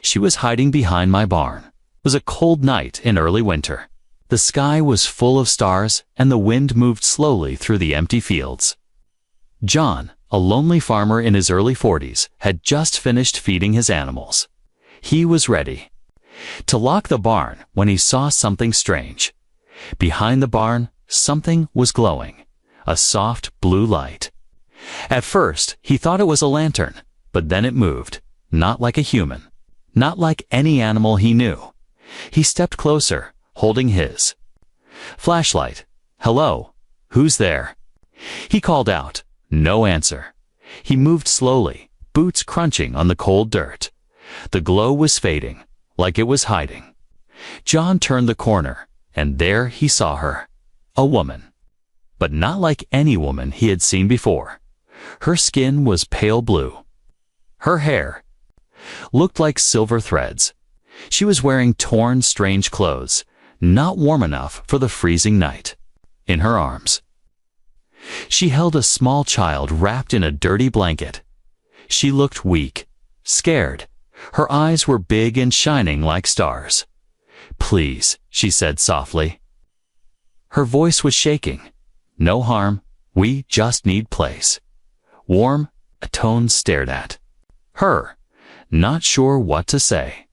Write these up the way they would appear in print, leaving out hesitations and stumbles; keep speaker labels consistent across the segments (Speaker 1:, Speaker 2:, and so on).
Speaker 1: She was hiding behind my barn. It was a cold night in early winter. The sky was full of stars, and the wind moved slowly through the empty fields. John, a lonely farmer in his early 40s, had just finished feeding his animals. He was ready to lock the barn when he saw something strange. Behind the barn, something was glowing, a soft blue light. At first, he thought it was a lantern, but then it moved, not like a human, not like any animal he knew. He stepped closer, holding his flashlight. "Hello, who's there?" He called out. No answer. He moved slowly, boots crunching on the cold dirt. The glow was fading, like it was hiding. John turned the corner, and there he saw her. A woman. But not like any woman he had seen before. Her skin was pale blue. Her hair looked like silver threads. She was wearing torn, strange clothes, not warm enough for the freezing night. In her arms, she held a small child wrapped in a dirty blanket. She looked weak, scared. Her eyes were big and shining like stars. "Please," she said softly. Her voice was shaking. "No harm. We just need place." Warm, a tone stared at her, not sure what to say.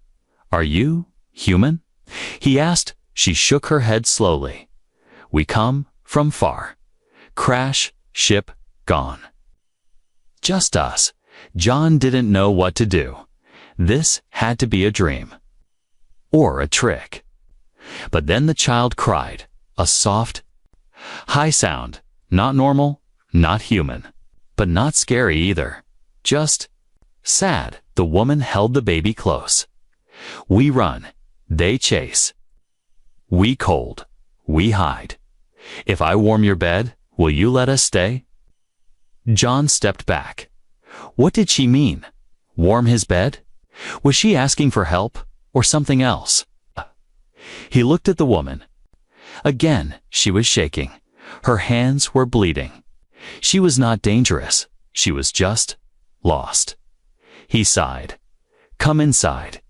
Speaker 1: "Are you human?" he asked. She shook her head slowly. "We come from far. Crash, ship, gone." Just us. John didn't know what to do. This had to be a dream. Or a trick. But then the child cried, a soft, high sound, not normal, not human, but not scary either. Just sad. The woman held the baby close. "We run. They chase. We cold. We hide. If I warm your bed, will you let us stay?" John stepped back. What did she mean? Warm his bed? Was she asking for help, or something else? He looked at the woman. Again, she was shaking. Her hands were bleeding. She was not dangerous. She was just lost. He sighed. "Come inside."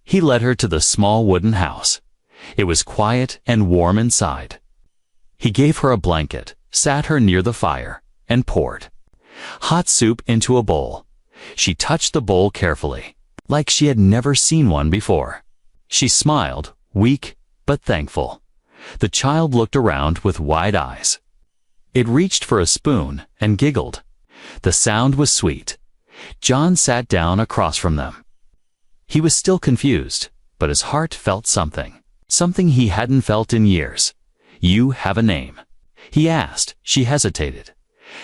Speaker 1: He led her to the small wooden house. It was quiet and warm inside. He gave her a blanket, sat her near the fire, and poured hot soup into a bowl. She touched the bowl carefully, like she had never seen one before. She smiled, weak but thankful. The child looked around with wide eyes. It reached for a spoon and giggled. The sound was sweet. John sat down across from them. He was still confused, but his heart felt something he hadn't felt in years. "You have a name?" he asked. She hesitated,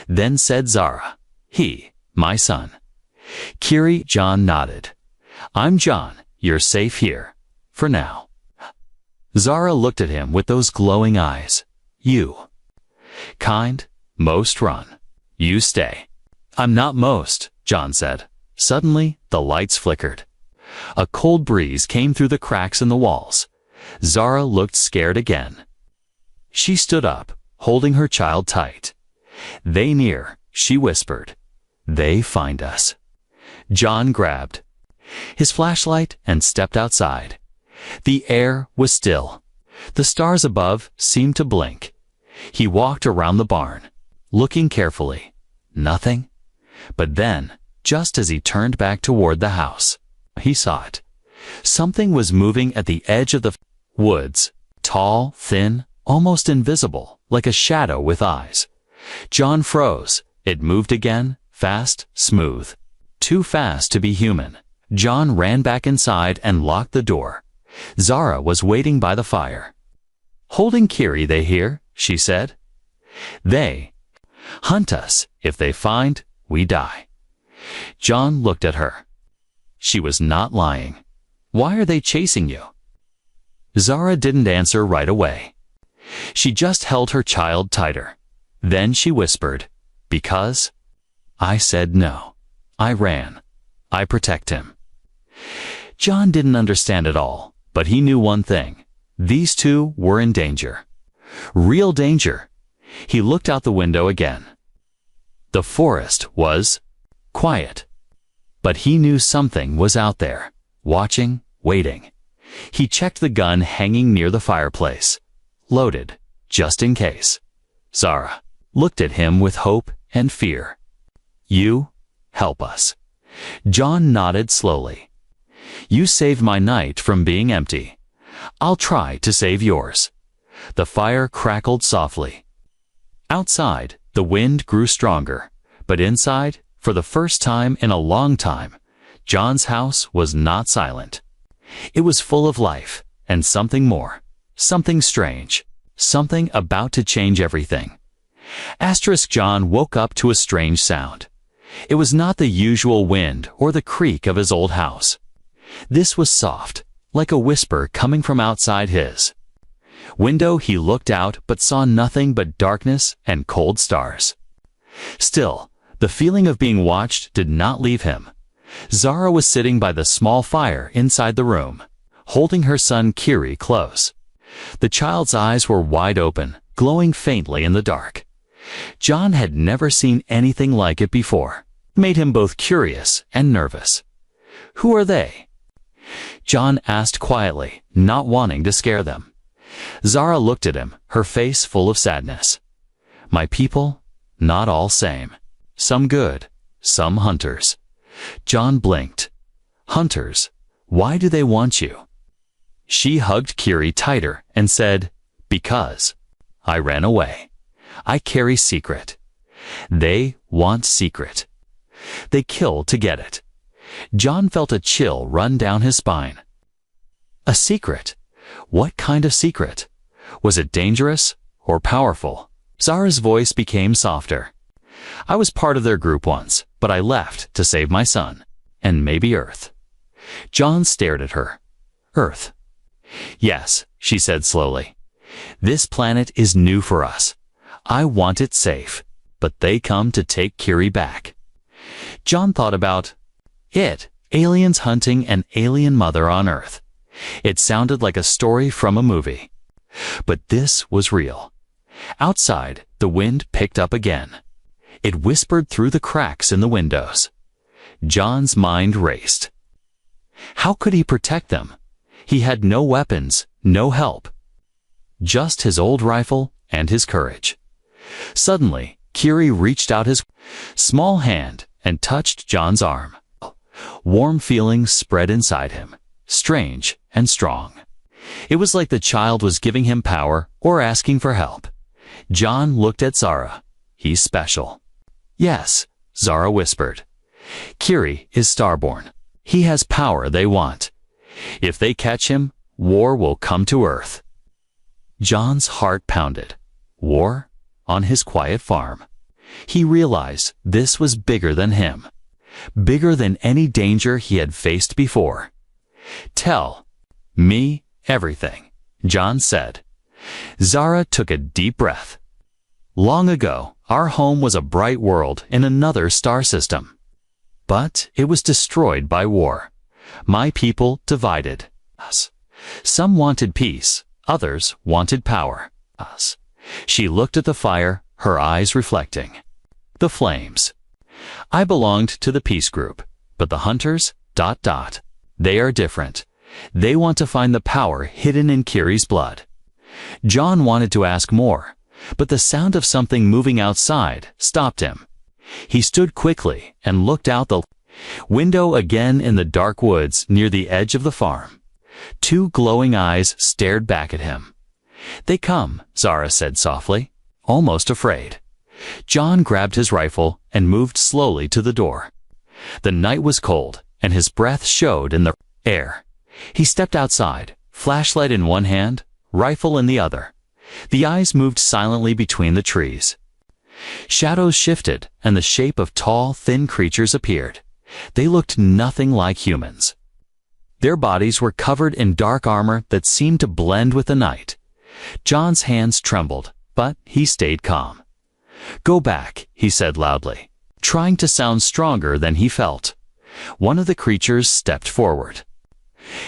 Speaker 1: then said Zara. "He, my son." Kiri. John nodded. "I'm John. You're safe here. For now." Zara looked at him with those glowing eyes. "You. Kind. Most run. You stay." "I'm not most," John said. Suddenly, the lights flickered. A cold breeze came through the cracks in the walls. Zara looked scared again. She stood up, holding her child tight. "They near," she whispered. "They find us." John grabbed his flashlight and stepped outside. The air was still. The stars above seemed to blink. He walked around the barn, looking carefully. Nothing. But then, just as he turned back toward the house, he saw it. Something was moving at the edge of the woods, tall, thin, almost invisible, like a shadow with eyes. John froze. It moved again, fast, smooth. Too fast to be human. John ran back inside and locked the door. Zara was waiting by the fire. "Holding Kiri, they hear," she said. "They hunt us. If they find, we die." John looked at her. She was not lying. "Why are they chasing you?" Zara didn't answer right away. She just held her child tighter. Then she whispered, "Because I said no. I ran. I protect him." John didn't understand it all, but he knew one thing. These two were in danger. Real danger. He looked out the window again. The forest was quiet, but he knew something was out there. watching, waiting. He checked the gun hanging near the fireplace. Loaded, just in case. Zara looked at him with hope and fear. You help us. John nodded slowly. You saved my night from being empty. I'll try to save yours. The fire crackled softly. Outside, the wind grew stronger, but inside, for the first time in a long time, John's house was not silent. It was full of life, and something more, something strange, something about to change everything. John woke up to a strange sound. It was not the usual wind or the creak of his old house. This was soft, like a whisper coming from outside his window. He looked out but saw nothing but darkness and cold stars. Still, the feeling of being watched did not leave him. Zara was sitting by the small fire inside the room, holding her son Kiri close. The child's eyes were wide open, glowing faintly in the dark. John had never seen anything like it before. It made him both curious and nervous. Who are they? John asked quietly, not wanting to scare them. Zara looked at him, her face full of sadness. My people, not all same. Some good, some hunters. John blinked. Hunters, why do they want you? She hugged Kiri tighter and said, because I ran away. I carry secret. They want secret. They kill to get it. John felt a chill run down his spine. A secret? What kind of secret? Was it dangerous or powerful? Zara's voice became softer. I was part of their group once, but I left to save my son, and maybe Earth. John stared at her. Earth. Yes, she said slowly. This planet is new for us. I want it safe, but they come to take Kiri back. John thought about it, aliens hunting an alien mother on Earth. It sounded like a story from a movie. But this was real. Outside, the wind picked up again. It whispered through the cracks in the windows. John's mind raced. How could he protect them? He had no weapons, no help. Just his old rifle and his courage. Suddenly, Kiri reached out his small hand and touched John's arm. Warm feelings spread inside him, strange and strong. It was like the child was giving him power or asking for help. John looked at Zara. He's special. Yes, Zara whispered. Kiri is starborn. He has power they want. If they catch him, war will come to Earth. John's heart pounded. War? On his quiet farm. He realized this was bigger than him. Bigger than any danger he had faced before. Tell me everything, John said. Zara took a deep breath. Long ago, our home was a bright world in another star system. But it was destroyed by war. My people divided us. Some wanted peace, others wanted power. Us. She looked at the fire, her eyes reflecting. The flames. I belonged to the peace group, but the hunters, ... They are different. They want to find the power hidden in Kiri's blood. John wanted to ask more, but the sound of something moving outside stopped him. He stood quickly and looked out the window again in the dark woods near the edge of the farm. Two glowing eyes stared back at him. They come, Zara said softly, almost afraid. John grabbed his rifle and moved slowly to the door. The night was cold, and his breath showed in the air. He stepped outside, flashlight in one hand, rifle in the other. The eyes moved silently between the trees. Shadows shifted, and the shape of tall, thin creatures appeared. They looked nothing like humans. Their bodies were covered in dark armor that seemed to blend with the night. John's hands trembled, but he stayed calm. Go back, he said loudly, trying to sound stronger than he felt. One of the creatures stepped forward.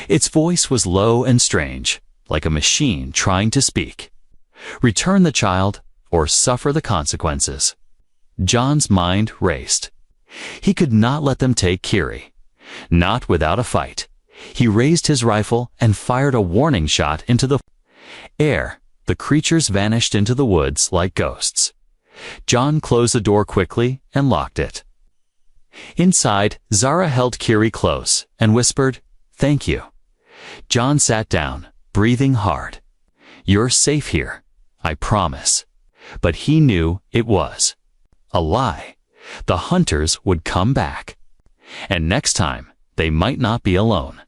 Speaker 1: Its voice was low and strange, like a machine trying to speak. Return the child, or suffer the consequences. John's mind raced. He could not let them take Kiri. Not without a fight. He raised his rifle and fired a warning shot into the air. The creatures vanished into the woods like ghosts. John closed the door quickly and locked it. Inside, Zara held Kiri close and whispered, "Thank you." John sat down, breathing hard. "You're safe here, I promise." But he knew it was a lie. The hunters would come back. And next time, they might not be alone.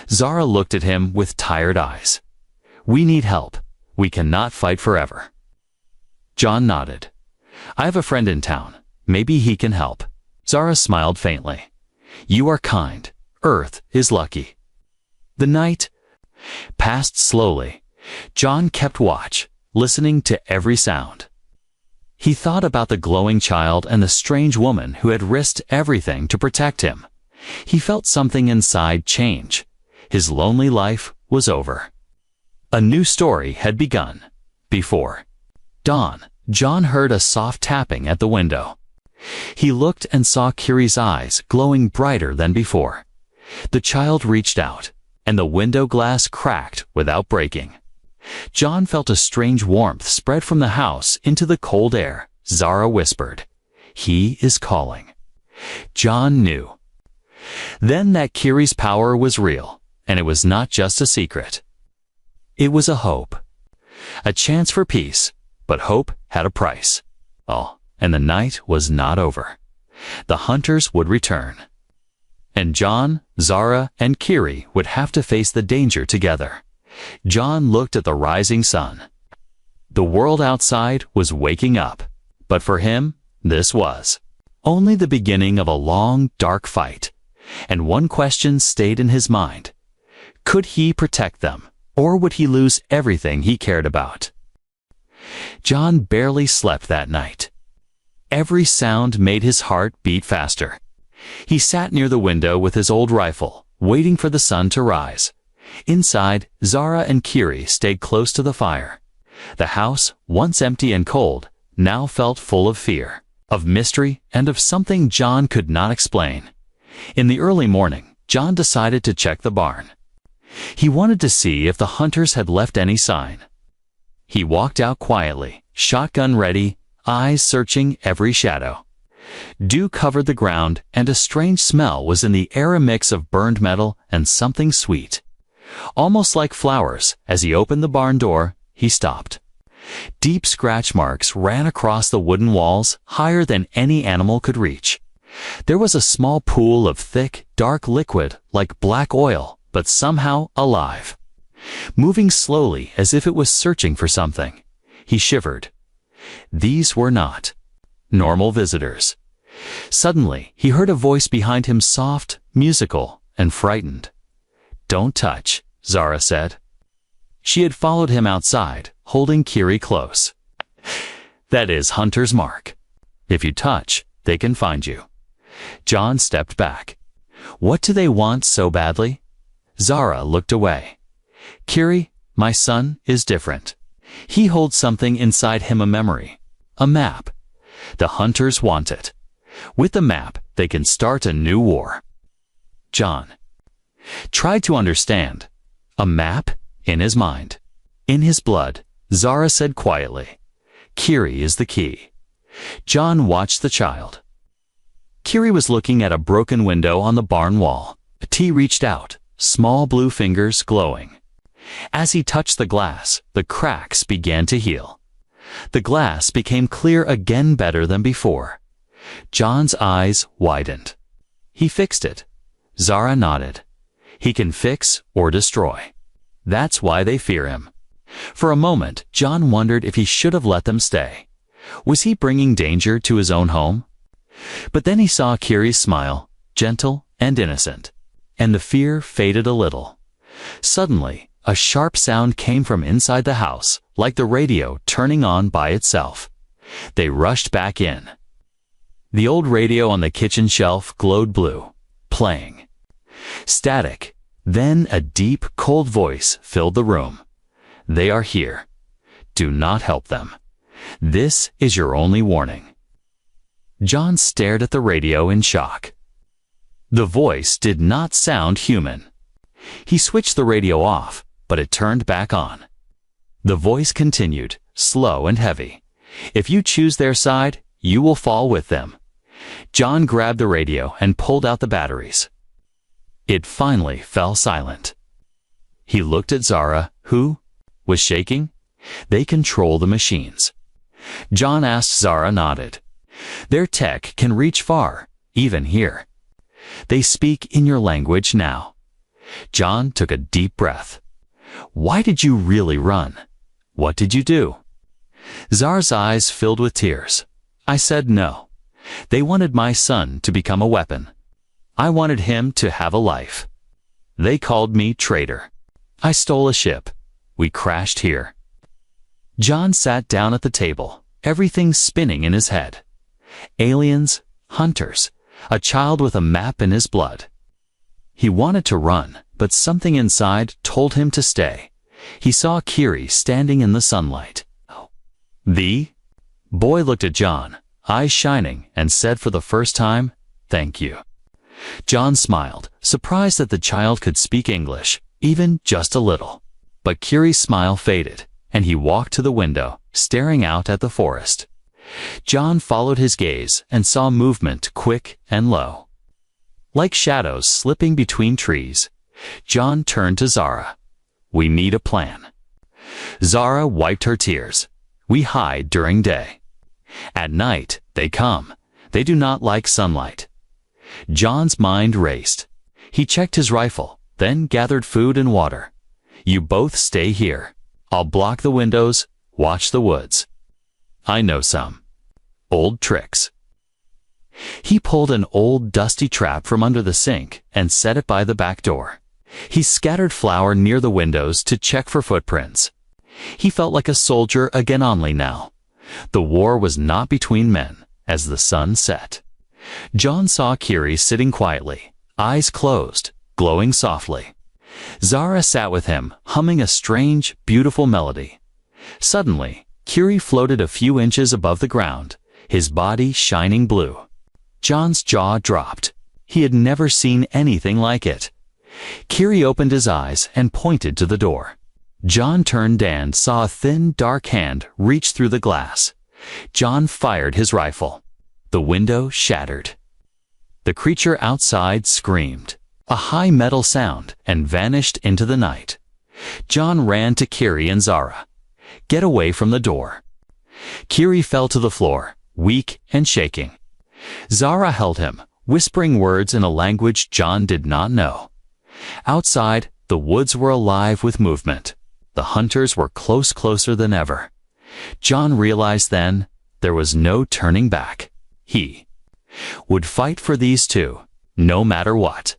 Speaker 1: Zara looked at him with tired eyes. "We need help. We cannot fight forever." John nodded. "I have a friend in town. Maybe he can help." Zara smiled faintly. "You are kind. Earth is lucky." The night passed slowly. John kept watch, listening to every sound. He thought about the glowing child and the strange woman who had risked everything to protect him. He felt something inside change. His lonely life was over. A new story had begun. Before dawn, John heard a soft tapping at the window. He looked and saw Kiri's eyes glowing brighter than before. The child reached out, and the window glass cracked without breaking. John felt a strange warmth spread from the house into the cold air. Zara whispered, "He is calling." John knew then that Kiri's power was real, and it was not just a secret. It was a hope. A chance for peace, but hope had a price. Oh, and the night was not over. The hunters would return. And John, Zara, and Kiri would have to face the danger together. John looked at the rising sun. The world outside was waking up, but for him, this was only the beginning of a long, dark fight. And one question stayed in his mind. Could he protect them, or would he lose everything he cared about? John barely slept that night. Every sound made his heart beat faster. He sat near the window with his old rifle, waiting for the sun to rise. Inside, Zara and Kiri stayed close to the fire. The house, once empty and cold, now felt full of fear, of mystery, and of something John could not explain. In the early morning, John decided to check the barn. He wanted to see if the hunters had left any sign. He walked out quietly, shotgun ready, eyes searching every shadow. Dew covered the ground, and a strange smell was in the air, a mix of burned metal and something sweet. Almost like flowers, as he opened the barn door, he stopped. Deep scratch marks ran across the wooden walls, higher than any animal could reach. There was a small pool of thick, dark liquid like black oil, but somehow alive. Moving slowly as if it was searching for something. He shivered. These were not normal visitors. Suddenly, he heard a voice behind him, soft, musical, and frightened. "Don't touch," Zara said. She had followed him outside, holding Kiri close. "That is Hunter's mark. If you touch, they can find you." John stepped back. What do they want so badly? Zara looked away. "Kiri, my son, is different. He holds something inside him, a memory, a map. The hunters want it. With the map, they can start a new war." John tried to understand. A map? In his mind, in his blood. Zara said quietly, "Kiri is the key." John watched the child. Kiri was looking at a broken window on the barn wall. T reached out, small blue fingers glowing. As he touched the glass, the cracks began to heal. The glass became clear again, better than before. John's eyes widened. He fixed it. Zara nodded. He can fix or destroy. That's why they fear him. For a moment, John wondered if he should have let them stay. Was he bringing danger to his own home? But then he saw Kiri's smile, gentle and innocent, and the fear faded a little. Suddenly, a sharp sound came from inside the house, like the radio turning on by itself. They rushed back in. The old radio on the kitchen shelf glowed blue, playing. Static. Then a deep, cold voice filled the room. "They are here. Do not help them. This is your only warning." John stared at the radio in shock. The voice did not sound human. He switched the radio off, but it turned back on. The voice continued, slow and heavy. If you choose their side, you will fall with them. John grabbed the radio and pulled out the batteries. It finally fell silent. He looked at Zara, who was shaking. They control the machines. John asked. Zara nodded. Their tech can reach far, even here. They speak in your language now. John took a deep breath. Why did you really run? What did you do? Zara's eyes filled with tears. I said no. They wanted my son to become a weapon. I wanted him to have a life. They called me traitor. I stole a ship. We crashed here. John sat down at the table, everything spinning in his head. Aliens, hunters, a child with a map in his blood. He wanted to run, but something inside told him to stay. He saw Kiri standing in the sunlight. The boy looked at John, eyes shining, and said for the first time, "Thank you." John smiled, surprised that the child could speak English, even just a little. But Kiri's smile faded, and he walked to the window, staring out at the forest. John followed his gaze and saw movement quick and low. Like shadows slipping between trees, John turned to Zara. We need a plan. Zara wiped her tears. We hide during day. At night, they come. They do not like sunlight. John's mind raced. He checked his rifle, then gathered food and water. You both stay here. I'll block the windows, watch the woods. I know some old tricks. He pulled an old dusty trap from under the sink and set it by the back door. He scattered flour near the windows to check for footprints. He felt like a soldier again only now. The war was not between men, as the sun set. John saw Kiri sitting quietly, eyes closed, glowing softly. Zara sat with him, humming a strange, beautiful melody. Suddenly, Kiri floated a few inches above the ground, his body shining blue. John's jaw dropped. He had never seen anything like it. Kiri opened his eyes and pointed to the door. John turned and saw a thin, dark hand reach through the glass. John fired his rifle. The window shattered. The creature outside screamed, a high metal sound, and vanished into the night. John ran to Kiri and Zara. Get away from the door. Kiri fell to the floor, weak and shaking. Zara held him, whispering words in a language John did not know. Outside, the woods were alive with movement. The hunters were closer than ever. John realized then there was no turning back. He would fight for these two, no matter what.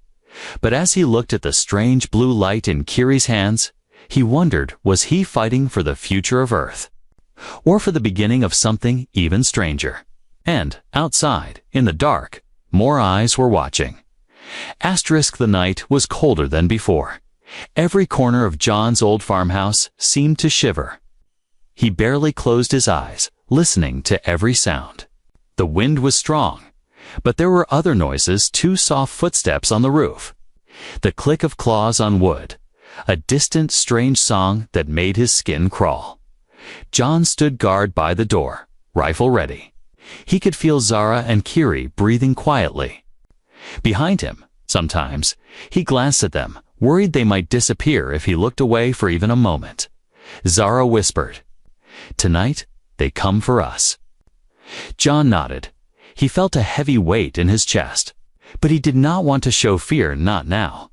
Speaker 1: But as he looked at the strange blue light in Kiri's hands, he wondered, was he fighting for the future of Earth? Or for the beginning of something even stranger? And, outside, in the dark, more eyes were watching. The night was colder than before. Every corner of John's old farmhouse seemed to shiver. He barely closed his eyes, listening to every sound. The wind was strong, but there were other noises, too: soft footsteps on the roof, the click of claws on wood, a distant, strange song that made his skin crawl. John stood guard by the door, rifle ready. He could feel Zara and Kiri breathing quietly. Behind him, sometimes, he glanced at them, worried they might disappear if he looked away for even a moment. Zara whispered, "Tonight, they come for us." John nodded. He felt a heavy weight in his chest, but he did not want to show fear, not now.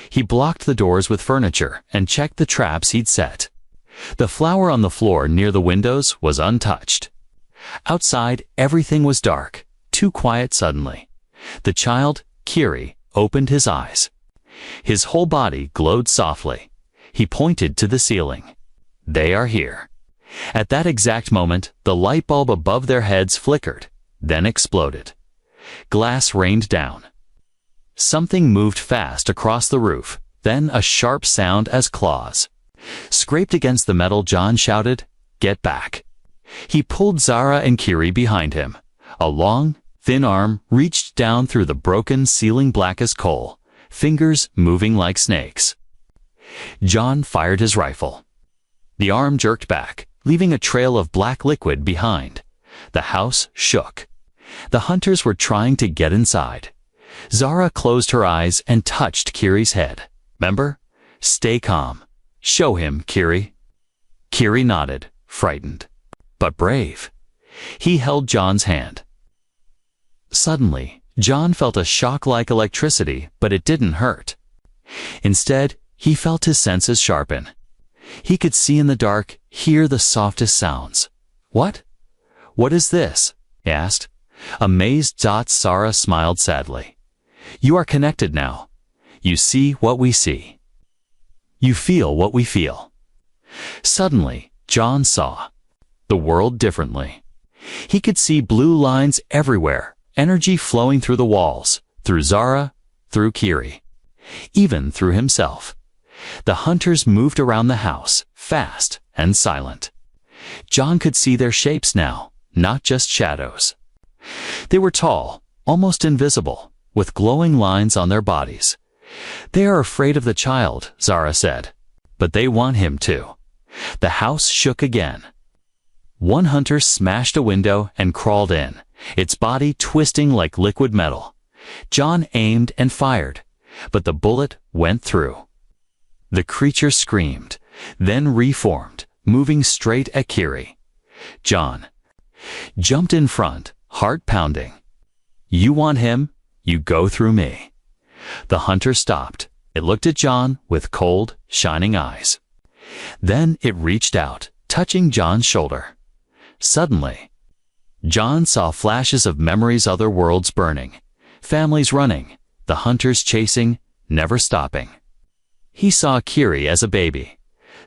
Speaker 1: He blocked the doors with furniture and checked the traps he'd set. The flour on the floor near the windows was untouched. Outside, everything was dark, too quiet suddenly. The child, Kiri, opened his eyes. His whole body glowed softly. He pointed to the ceiling. They are here. At that exact moment, the light bulb above their heads flickered, then exploded. Glass rained down. Something moved fast across the roof, then a sharp sound as claws scraped against the metal. John shouted, "Get back." He pulled Zara and Kiri behind him. A long, thin arm reached down through the broken ceiling, black as coal, fingers moving like snakes. John fired his rifle. The arm jerked back, leaving a trail of black liquid behind. The house shook. The hunters were trying to get inside. Zara closed her eyes and touched Kiri's head. "Remember? Stay calm. Show him, Kiri." Kiri nodded, frightened, but brave. He held John's hand. Suddenly, John felt a shock like electricity, but it didn't hurt. Instead, he felt his senses sharpen. He could see in the dark, hear the softest sounds. "What? What is this?" he asked. Amazed, Zara smiled sadly. "You are connected now. You see what we see. You feel what we feel." Suddenly, John saw the world differently. He could see blue lines everywhere, energy flowing through the walls, through Zara, through Kiri, even through himself. The hunters moved around the house, fast and silent. John could see their shapes now, not just shadows. They were tall, almost invisible, with glowing lines on their bodies. "They are afraid of the child," Zara said, "but they want him too." The house shook again. One hunter smashed a window and crawled in, its body twisting like liquid metal. John aimed and fired, but the bullet went through. The creature screamed, then reformed, moving straight at Kiri. John jumped in front, heart pounding. "You want him? You go through me." The hunter stopped. It looked at John with cold, shining eyes. Then it reached out, touching John's shoulder. Suddenly, John saw flashes of memories, other worlds burning, families running, the hunters chasing, never stopping. He saw Kiri as a baby,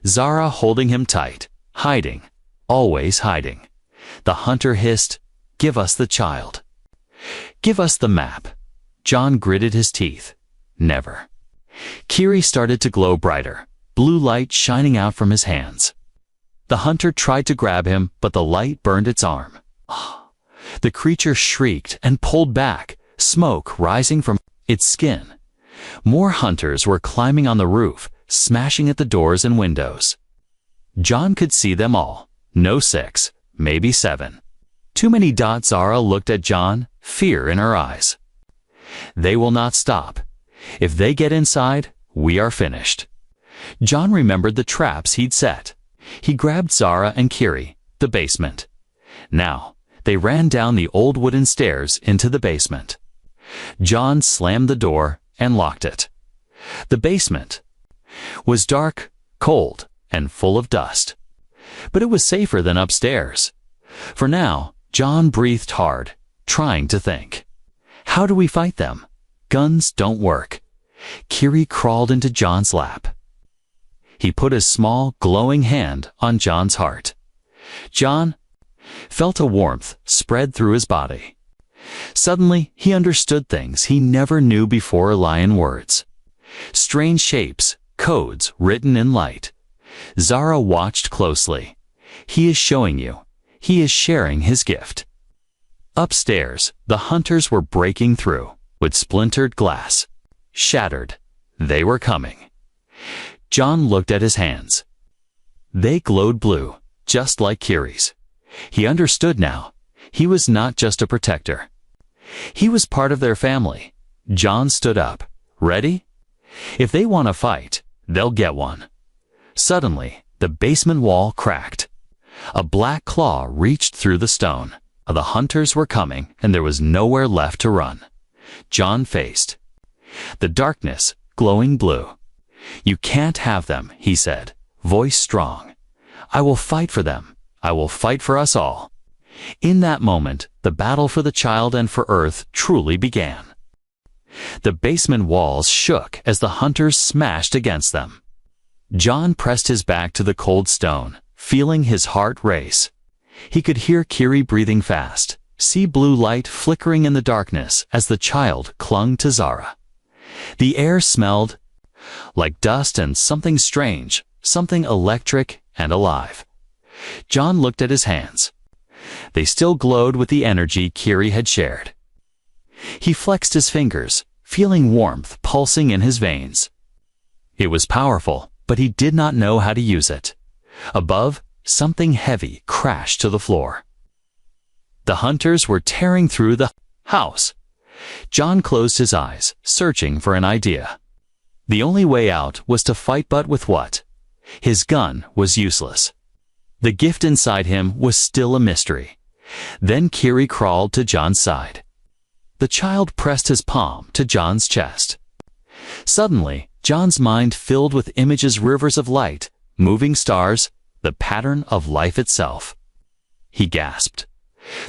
Speaker 1: Zara holding him tight, hiding, always hiding. The hunter hissed, "Give us the child. Give us the map." John gritted his teeth. Never. Kiri started to glow brighter, blue light shining out from his hands. The hunter tried to grab him, but the light burned its arm. The creature shrieked and pulled back, smoke rising from its skin. More hunters were climbing on the roof, smashing at the doors and windows. John could see them all. No 6, maybe 7. Too many. Zara looked at John, fear in her eyes. "They will not stop. If they get inside, we are finished." John remembered the traps he'd set. He grabbed Zara and Kiri, the basement. Now, they ran down the old wooden stairs into the basement. John slammed the door and locked it. The basement was dark, cold, and full of dust. But it was safer than upstairs. For now, John breathed hard, trying to think. How do we fight them? Guns don't work. Kiri crawled into John's lap. He put his small, glowing hand on John's heart. John felt a warmth spread through his body. Suddenly, he understood things he never knew before lie in words. Strange shapes, codes written in light. Zara watched closely. He is showing you. He is sharing his gift. Upstairs, the hunters were breaking through, with splintered glass. Shattered. They were coming. John looked at his hands. They glowed blue, just like Kiri's. He understood now. He was not just a protector. He was part of their family. John stood up. Ready? If they want to fight, they'll get one. Suddenly, the basement wall cracked. A black claw reached through the stone. The hunters were coming, and there was nowhere left to run. John faced the darkness, glowing blue. "You can't have them," he said, voice strong. "I will fight for them. I will fight for us all." In that moment, the battle for the child and for Earth truly began. The basement walls shook as the hunters smashed against them. John pressed his back to the cold stone, feeling his heart race. He could hear Kiri breathing fast, see blue light flickering in the darkness as the child clung to Zara. The air smelled like dust and something strange, something electric and alive. John looked at his hands. They still glowed with the energy Kiri had shared. He flexed his fingers, feeling warmth pulsing in his veins. It was powerful, but he did not know how to use it. Above, something heavy crashed to the floor. The hunters were tearing through the house. John closed his eyes, searching for an idea. The only way out was to fight, but with what? His gun was useless. The gift inside him was still a mystery. Then Kiri crawled to John's side. The child pressed his palm to John's chest. Suddenly, John's mind filled with images, rivers of light, moving stars, the pattern of life itself. He gasped.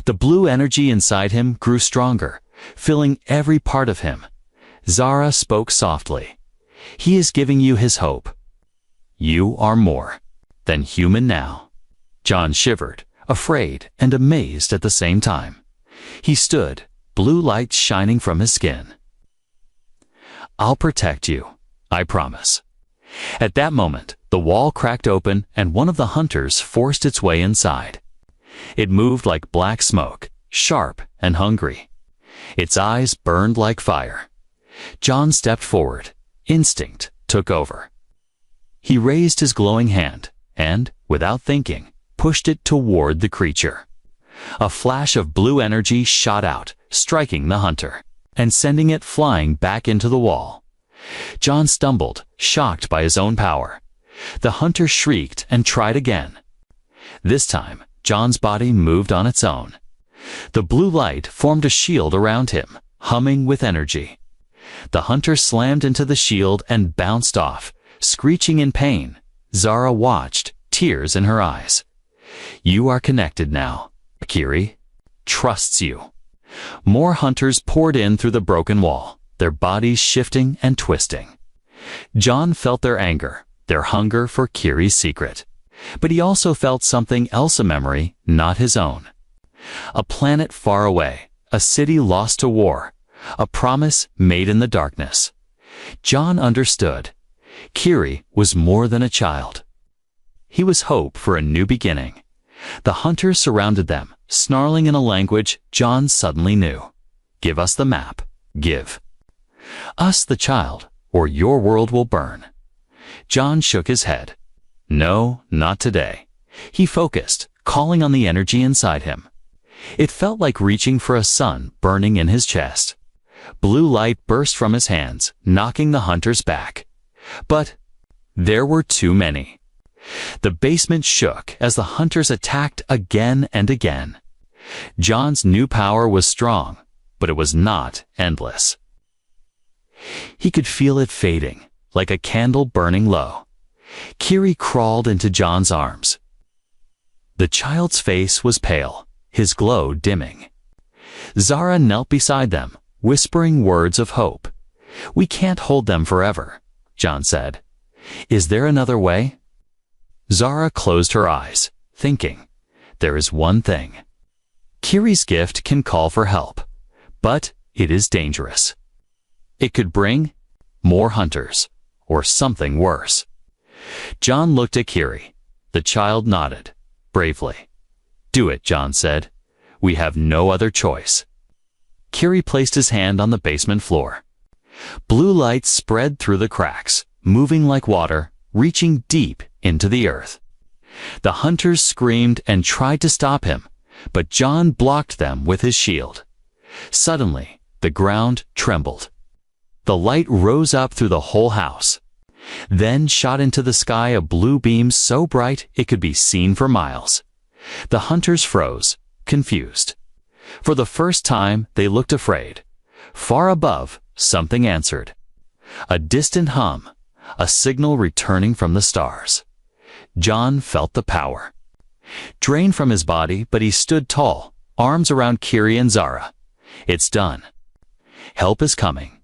Speaker 1: The blue energy inside him grew stronger, filling every part of him. Zara spoke softly. He is giving you his hope. You are more than human now. John shivered, afraid and amazed at the same time. He stood, blue light shining from his skin. I'll protect you, I promise. At that moment, the wall cracked open and one of the hunters forced its way inside. It moved like black smoke, sharp and hungry. Its eyes burned like fire. John stepped forward. Instinct took over. He raised his glowing hand and, without thinking, pushed it toward the creature. A flash of blue energy shot out, striking the hunter, and sending it flying back into the wall. John stumbled, shocked by his own power. The hunter shrieked and tried again. This time, John's body moved on its own. The blue light formed a shield around him, humming with energy. The hunter slammed into the shield and bounced off, screeching in pain. Zara watched, tears in her eyes. You are connected now. Kiri trusts you. More hunters poured in through the broken wall, their bodies shifting and twisting. John felt their anger, their hunger for Kiri's secret. But he also felt something else, a memory, not his own. A planet far away, a city lost to war, a promise made in the darkness. John understood. Kiri was more than a child. He was hope for a new beginning. The hunters surrounded them, snarling in a language John suddenly knew. Give us the map. Give us the child, or your world will burn. John shook his head. No, not today. He focused, calling on the energy inside him. It felt like reaching for a sun burning in his chest. Blue light burst from his hands, knocking the hunters back. But there were too many. The basement shook as the hunters attacked again and again. John's new power was strong, but it was not endless. He could feel it fading, like a candle burning low. Kiri crawled into John's arms. The child's face was pale, his glow dimming. Zara knelt beside them, whispering words of hope. We can't hold them forever, John said. Is there another way? Zara closed her eyes, thinking, there is one thing. Kiri's gift can call for help, but it is dangerous. It could bring more hunters, or something worse. John looked at Kiri. The child nodded, bravely. Do it, John said. We have no other choice. Kiri placed his hand on the basement floor. Blue light spread through the cracks, moving like water, reaching deep into the earth. The hunters screamed and tried to stop him, but John blocked them with his shield. Suddenly, the ground trembled. The light rose up through the whole house, then shot into the sky a blue beam so bright it could be seen for miles. The hunters froze, confused. For the first time, they looked afraid. Far above, something answered. A distant hum, a signal returning from the stars. John felt the power. Drained from his body, but he stood tall, arms around Kiri and Zara. It's done. Help is coming.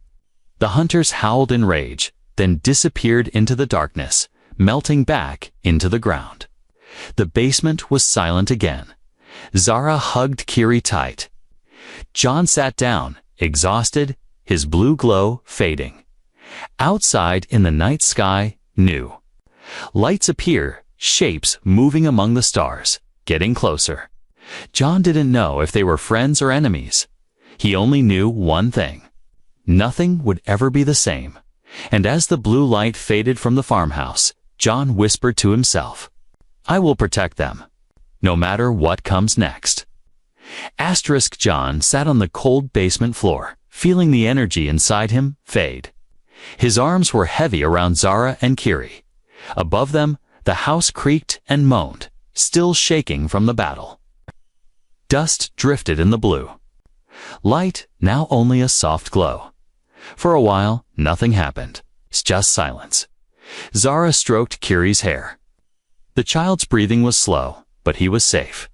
Speaker 1: The hunters howled in rage, then disappeared into the darkness, melting back into the ground. The basement was silent again. Zara hugged Kiri tight. John sat down, exhausted, his blue glow fading. Outside in the night sky, new. Lights appear, shapes moving among the stars, getting closer. John didn't know if they were friends or enemies. He only knew one thing. Nothing would ever be the same. And as the blue light faded from the farmhouse, John whispered to himself. I will protect them, no matter what comes next. John sat on the cold basement floor, feeling the energy inside him fade. His arms were heavy around Zara and Kiri. Above them, the house creaked and moaned, still shaking from the battle. Dust drifted in the blue. Light, now only a soft glow. For a while, nothing happened. It's just silence. Zara stroked Kiri's hair. The child's breathing was slow, but he was safe.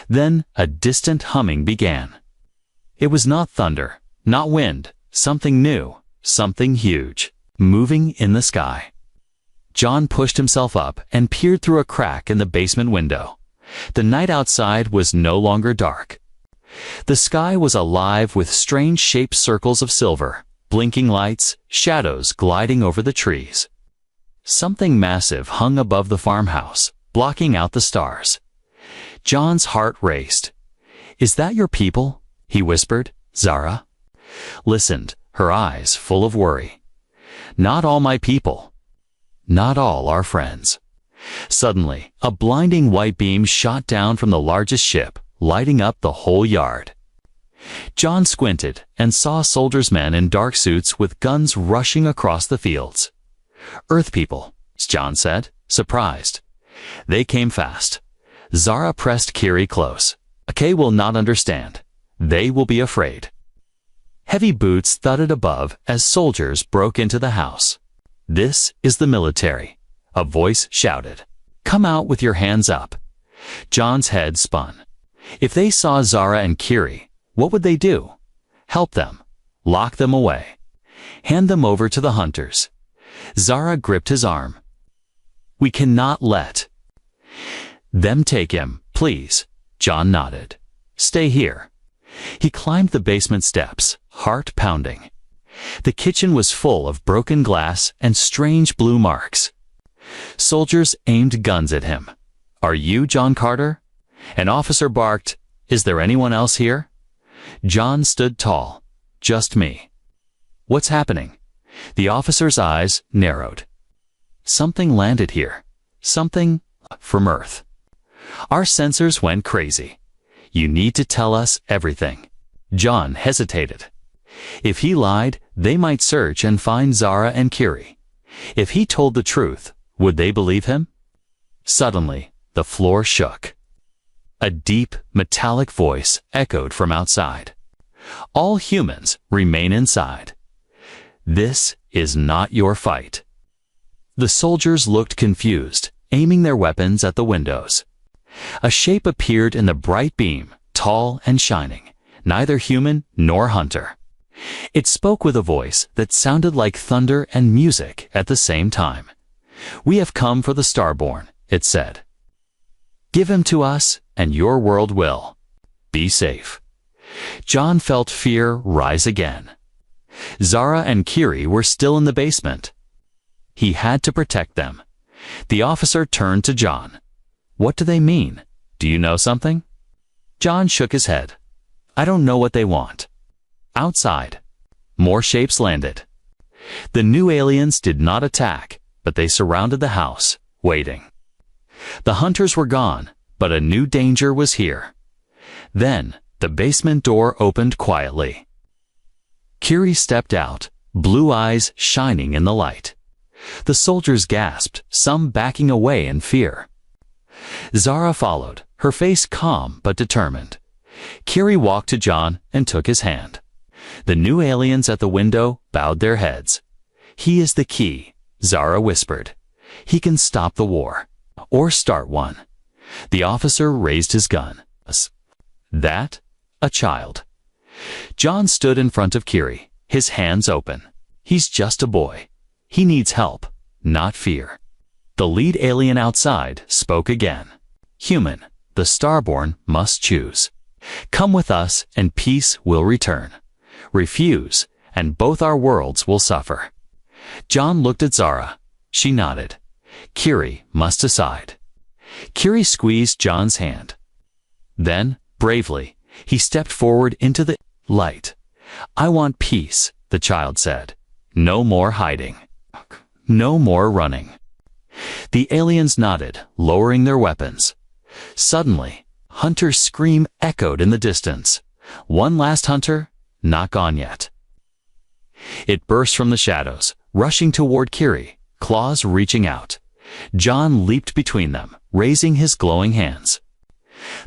Speaker 1: Then a distant humming began. It was not thunder, not wind, something new, something huge, moving in the sky. John pushed himself up and peered through a crack in the basement window. The night outside was no longer dark. The sky was alive with strange shaped circles of silver, blinking lights, shadows gliding over the trees. Something massive hung above the farmhouse, blocking out the stars. John's heart raced. Is that your people? He whispered. Zara listened, her eyes full of worry. Not all my people. Not all our friends. Suddenly, a blinding white beam shot down from the largest ship, lighting up the whole yard. John squinted and saw soldiers' men in dark suits with guns rushing across the fields. Earth people, John said, surprised. They came fast. Zara pressed Kiri close. Kay will not understand. They will be afraid. Heavy boots thudded above as soldiers broke into the house. This is the military, a voice shouted. Come out with your hands up. John's head spun. If they saw Zara and Kiri, what would they do? Help them. Lock them away. Hand them over to the hunters. Zara gripped his arm. We cannot let them take him, please. John nodded. Stay here. He climbed the basement steps, heart pounding. The kitchen was full of broken glass and strange blue marks. Soldiers aimed guns at him. Are you John Carter? An officer barked, Is there anyone else here? John stood tall. Just me. What's happening? The officer's eyes narrowed. Something landed here. Something from Earth. Our sensors went crazy. You need to tell us everything. John hesitated. If he lied, they might search and find Zara and Kiri. If he told the truth, would they believe him? Suddenly, the floor shook. A deep, metallic voice echoed from outside. All humans remain inside. This is not your fight. The soldiers looked confused, aiming their weapons at the windows. A shape appeared in the bright beam, tall and shining, neither human nor hunter. It spoke with a voice that sounded like thunder and music at the same time. We have come for the Starborn, it said. Give him to us, and your world will be safe. John felt fear rise again. Zara and Kiri were still in the basement. He had to protect them. The officer turned to John. What do they mean? Do you know something? John shook his head. I don't know what they want. Outside, more shapes landed. The new aliens did not attack, but they surrounded the house, waiting. The hunters were gone, but a new danger was here. Then, the basement door opened quietly. Kiri stepped out, blue eyes shining in the light. The soldiers gasped, some backing away in fear. Zara followed, her face calm but determined. Kiri walked to John and took his hand. The new aliens at the window bowed their heads. He is the key, Zara whispered. He can stop the war, or start one. The officer raised his gun. That? A child. John stood in front of Kiri, his hands open. He's just a boy. He needs help, not fear. The lead alien outside spoke again. Human, the Starborn must choose. Come with us and peace will return. Refuse, and both our worlds will suffer. John looked at Zara. She nodded. Kiri must decide. Kiri squeezed John's hand. Then, bravely, he stepped forward into the light. I want peace, the child said. No more hiding. No more running. The aliens nodded, lowering their weapons. Suddenly, Hunter's scream echoed in the distance. One last hunter, not gone yet. It burst from the shadows, rushing toward Kiri, claws reaching out. John leaped between them, raising his glowing hands.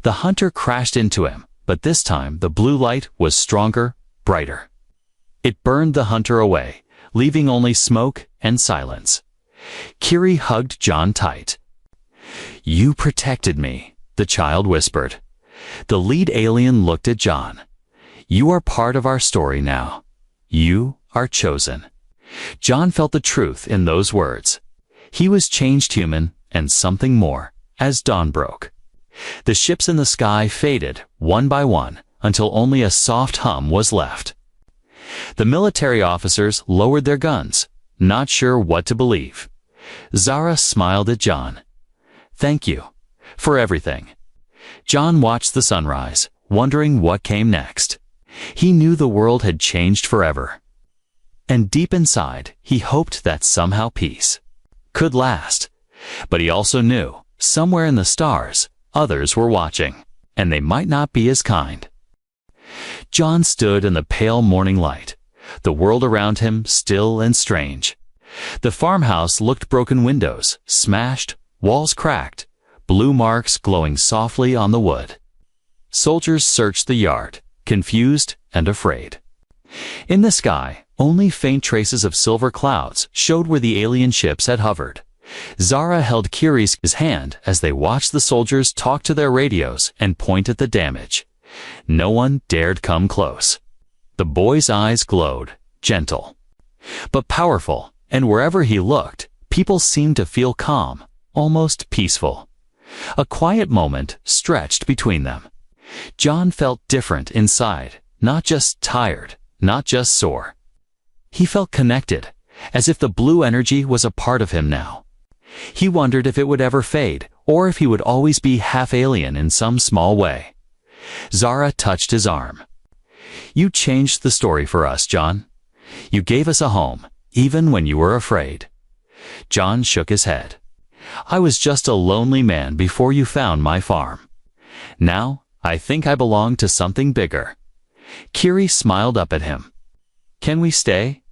Speaker 1: The hunter crashed into him, but this time the blue light was stronger, brighter. It burned the hunter away, leaving only smoke and silence. Kiri hugged John tight. "You protected me," the child whispered. The lead alien looked at John. "You are part of our story now. You are chosen." John felt the truth in those words. He was changed human and something more as dawn broke. The ships in the sky faded one by one until only a soft hum was left. The military officers lowered their guns, not sure what to believe. Zara smiled at John. "Thank you for everything." John watched the sunrise, wondering what came next. He knew the world had changed forever. And deep inside, he hoped that somehow peace could last. But he also knew, somewhere in the stars, others were watching, and they might not be as kind. John stood in the pale morning light, the world around him still and strange. The farmhouse looked broken windows, smashed, walls cracked, blue marks glowing softly on the wood. Soldiers searched the yard, confused and afraid. In the sky, only faint traces of silver clouds showed where the alien ships had hovered. Zara held Kiri's hand as they watched the soldiers talk to their radios and point at the damage. No one dared come close. The boy's eyes glowed, gentle, but powerful, and wherever he looked, people seemed to feel calm, almost peaceful. A quiet moment stretched between them. John felt different inside, not just tired, not just sore. He felt connected, as if the blue energy was a part of him now. He wondered if it would ever fade, or if he would always be half alien in some small way. Zara touched his arm. "You changed the story for us, John. You gave us a home, even when you were afraid." John shook his head. "I was just a lonely man before you found my farm. Now, I think I belong to something bigger." Kiri smiled up at him. "Can we stay?"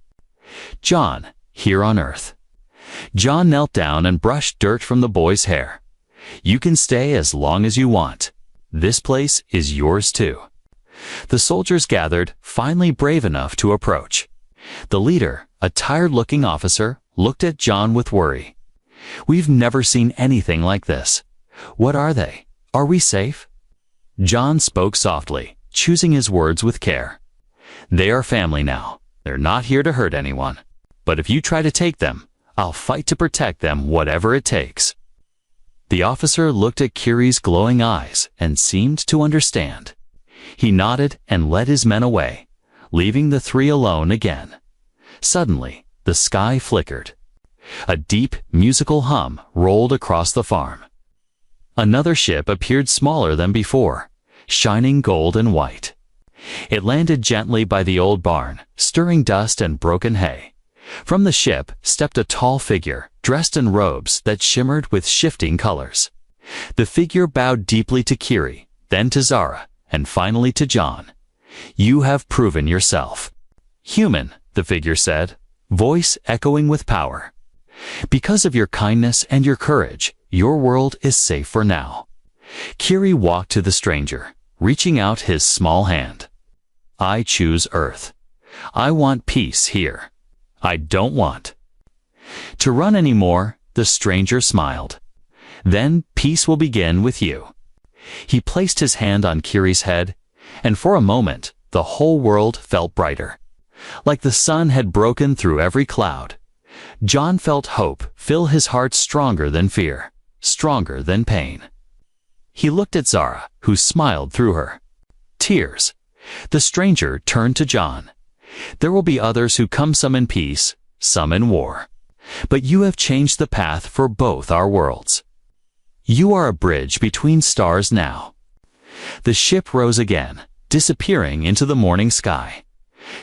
Speaker 1: "John, here on Earth." John knelt down and brushed dirt from the boy's hair. "You can stay as long as you want. This place is yours too." The soldiers gathered, finally brave enough to approach. The leader, a tired-looking officer, looked at John with worry. "We've never seen anything like this. What are they? Are we safe?" John spoke softly, choosing his words with care. "They are family now. They're not here to hurt anyone. But if you try to take them, I'll fight to protect them whatever it takes." The officer looked at Kiri's glowing eyes and seemed to understand. He nodded and led his men away, leaving the three alone again. Suddenly, the sky flickered. A deep, musical hum rolled across the farm. Another ship appeared smaller than before, shining gold and white. It landed gently by the old barn, stirring dust and broken hay. From the ship stepped a tall figure, dressed in robes that shimmered with shifting colors. The figure bowed deeply to Kiri, then to Zara, and finally to John. "You have proven yourself." "Human," the figure said, voice echoing with power. "Because of your kindness and your courage, your world is safe for now." Kiri walked to the stranger, reaching out his small hand. "I choose Earth. I want peace here. I don't want to run anymore." The stranger smiled. "Then peace will begin with you." He placed his hand on Kiri's head, and for a moment, the whole world felt brighter. Like the sun had broken through every cloud. John felt hope fill his heart, stronger than fear, stronger than pain. He looked at Zara, who smiled through her tears. The stranger turned to John. "There will be others who come, some in peace, some in war. But you have changed the path for both our worlds. You are a bridge between stars now." The ship rose again, disappearing into the morning sky.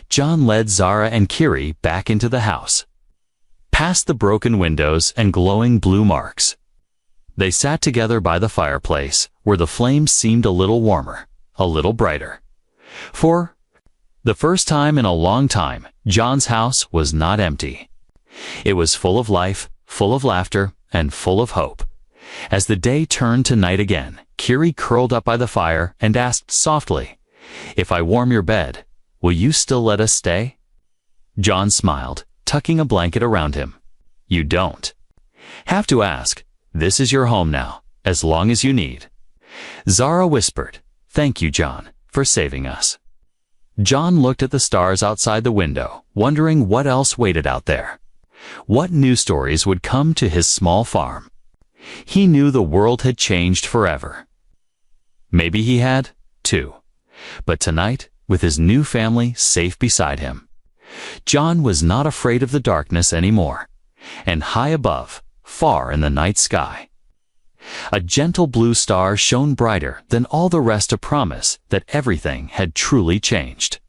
Speaker 1: John led Zara and Kiri back into the house. past the broken windows and glowing blue marks. They sat together by the fireplace, where the flames seemed a little warmer, a little brighter. For the first time in a long time, John's house was not empty. It was full of life, full of laughter, and full of hope. As the day turned to night again, Kiri curled up by the fire and asked softly, "If I warm your bed, will you still let us stay?" John smiled, tucking a blanket around him. "You don't have to ask. This is your home now, as long as you need." Zara whispered, "Thank you, John, for saving us." John looked at the stars outside the window, wondering what else waited out there. What new stories would come to his small farm? He knew the world had changed forever. Maybe he had, too. But tonight, with his new family safe beside him, John was not afraid of the darkness anymore. And high above, far in the night sky, a gentle blue star shone brighter than all the rest, a promise that everything had truly changed.